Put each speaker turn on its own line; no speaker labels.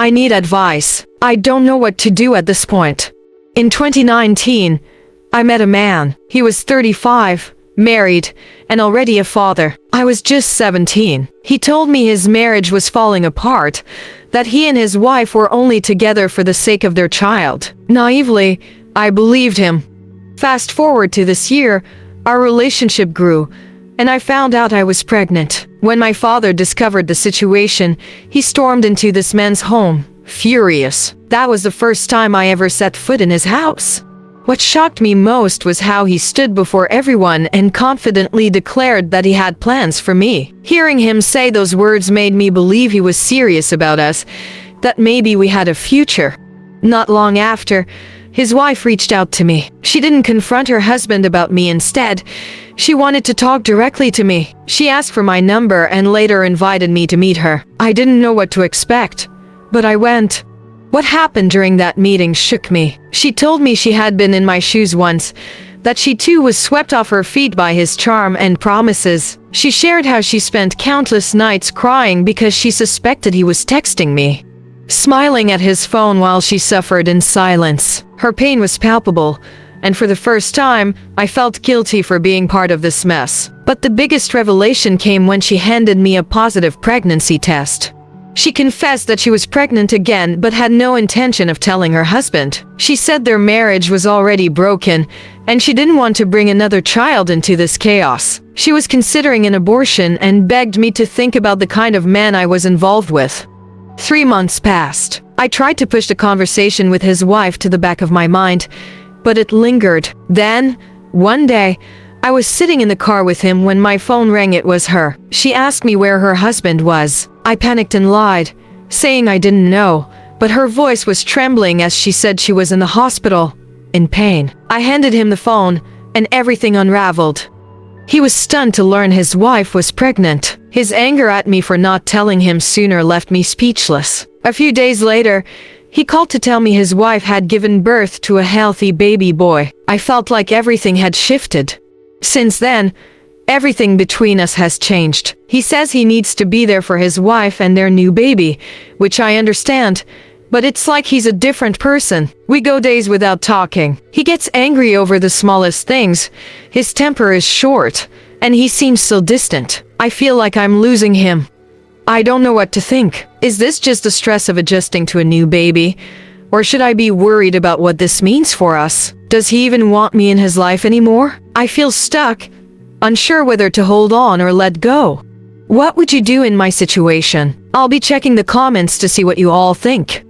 I need advice. I don't know what to do at this point. In 2019, I met a man. He was 35, married, and already a father. I was just 17. He told me his marriage was falling apart, that he and his wife were only together for the sake of their child. Naively, I believed him. Fast forward to this year, our relationship grew, and I found out I was pregnant. When my father discovered the situation, he stormed into this man's home, furious. That was the first time I ever set foot in his house. What shocked me most was how he stood before everyone and confidently declared that he had plans for me. Hearing him say those words made me believe he was serious about us, that maybe we had a future. Not long after, his wife reached out to me. She didn't confront her husband about me. Instead, she wanted to talk directly to me. She asked for my number and later invited me to meet her. I didn't know what to expect, but I went. What happened during that meeting shook me. She told me she had been in my shoes once, that she too was swept off her feet by his charm and promises. She shared how she spent countless nights crying because she suspected he was texting me, smiling at his phone while she suffered in silence. Her pain was palpable, and for the first time, I felt guilty for being part of this mess. But the biggest revelation came when she handed me a positive pregnancy test. She confessed that she was pregnant again but had no intention of telling her husband. She said their marriage was already broken, and she didn't want to bring another child into this chaos. She was considering an abortion and begged me to think about the kind of man I was involved with. 3 months passed. I tried to push the conversation with his wife to the back of my mind, but it lingered. Then, one day, I was sitting in the car with him when my phone rang. It was her. She asked me where her husband was. I panicked and lied, saying I didn't know, but her voice was trembling as she said she was in the hospital, in pain. I handed him the phone, and everything unraveled. He was stunned to learn his wife was pregnant. His anger at me for not telling him sooner left me speechless. A few days later, he called to tell me his wife had given birth to a healthy baby boy. I felt like everything had shifted. Since then, everything between us has changed. He says he needs to be there for his wife and their new baby, which I understand, but it's like he's a different person. We go days without talking. He gets angry over the smallest things. His temper is short, and he seems so distant. I feel like I'm losing him. I don't know what to think. Is this just the stress of adjusting to a new baby? Or should I be worried about what this means for us? Does he even want me in his life anymore? I feel stuck, unsure whether to hold on or let go. What would you do in my situation? I'll be checking the comments to see what you all think.